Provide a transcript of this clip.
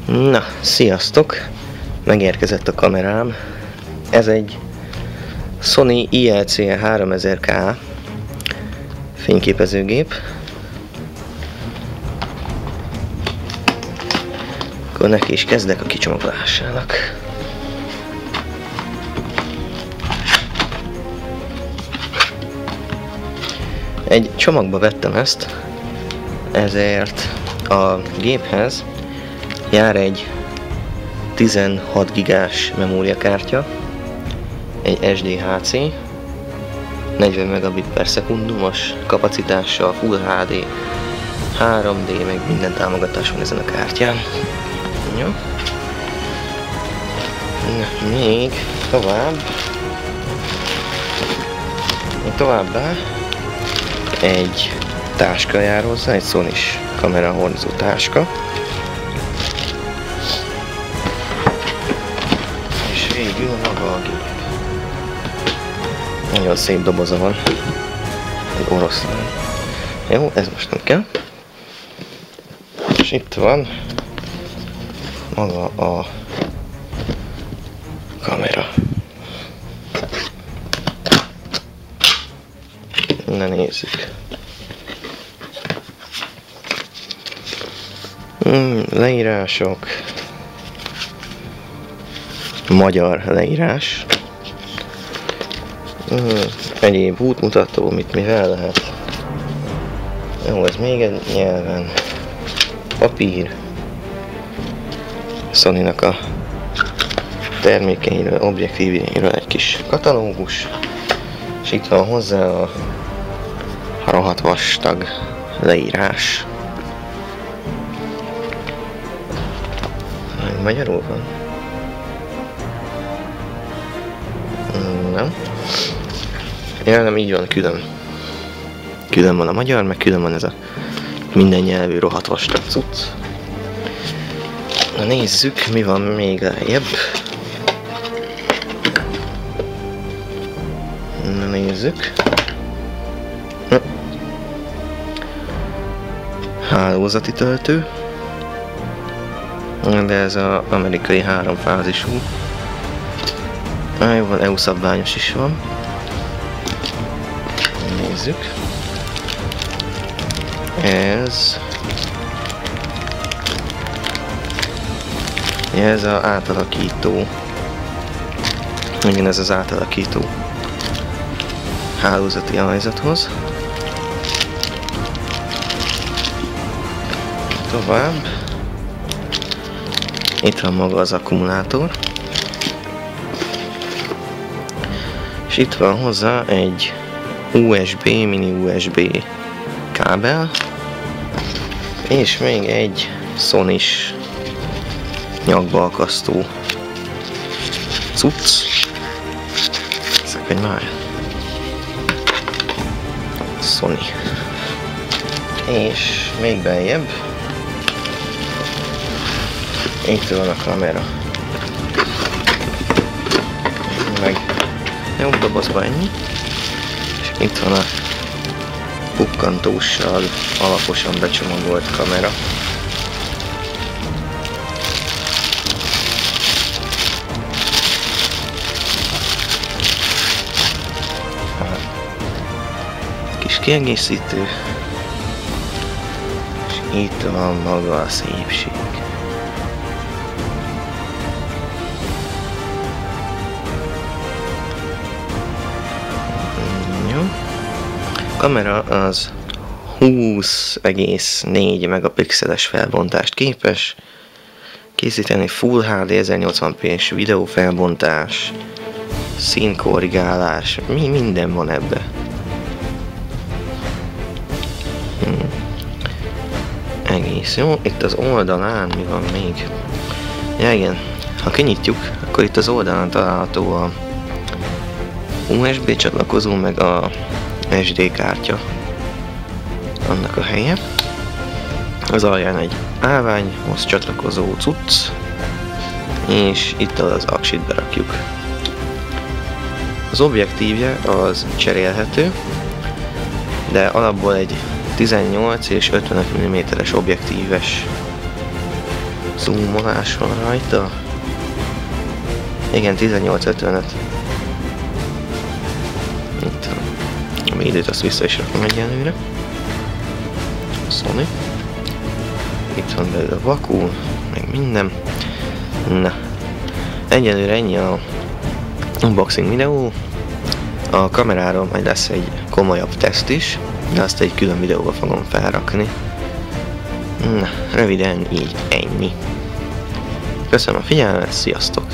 Na, sziasztok! Megérkezett a kamerám. Ez egy Sony ILCE-3000K fényképezőgép. Akkor neki is kezdek a kicsomagolásának. Egy csomagba vettem ezt, ezért a géphez jár egy 16 gigás memóriakártya, egy SDHC, 40 megabit per szekundumos kapacitással, Full HD, 3D, meg minden támogatás van ezen a kártyán. Jó. Na, még továbbá egy táska jár hozzá, egy Sony-s kamerahordozó táska. És végül maga a gép. Nagyon szép doboza van. Egy oroszlán. Jó, ez most nem kell. És itt van maga a kamera. Na nézzük. Leírások. Magyar leírás. Egyéb útmutató, mivel lehet. Jó, ez még egy nyelven. Papír. Sony-nak a termékeiről, objektívjairől egy kis katalógus. És itt van hozzá a rohadt vastag leírás. Magyarul van? Nem. Ja, nem, így van, külön. Külön van a magyar, meg külön van ez a minden nyelvű rohadt vastag cucc. Na nézzük, mi van még lejjebb. Na nézzük. Hálózati töltő. De ez az amerikai háromfázisú. Jó, van, EU szabványos is van. Nézzük. Ez az átalakító. Igen, ez az átalakító hálózati ajzathoz. Tovább. Itt van maga az akkumulátor. És itt van hozzá egy USB, mini USB kábel. És még egy Sony-s nyakba akasztó cucc. Szekadj már! Sony. És még beljebb. Itt van a kamera. Meg jobb dobozban ennyi. És itt van a pukkantóssal alaposan becsomagolt kamera. Kis kiegészítő. És itt van maga a szépség. A kamera az 20,4 megapixeles felbontást képes készíteni, Full HD 1080p-s videófelbontás, színkorrigálás, minden van ebbe. Egész jó. Itt az oldalán mi van még? Ja igen, ha kinyitjuk, akkor itt az oldalán található a USB csatlakozó, meg a SD kártya. Annak a helye. Az alján egy állványhoz csatlakozó cucc, és itt az aksit berakjuk. Az objektívje az cserélhető, de alapból egy 18 és 55 mm-es objektíves zoomolás van rajta. Igen, 18-55. Itt a védőt azt vissza is rakom egyenlőre. Sony. Itt van belőle a vakú, meg minden. Na, egyelőre ennyi a unboxing videó. A kameráról majd lesz egy komolyabb teszt is, de azt egy külön videóba fogom felrakni. Na, röviden így ennyi. Köszönöm a figyelmet, sziasztok!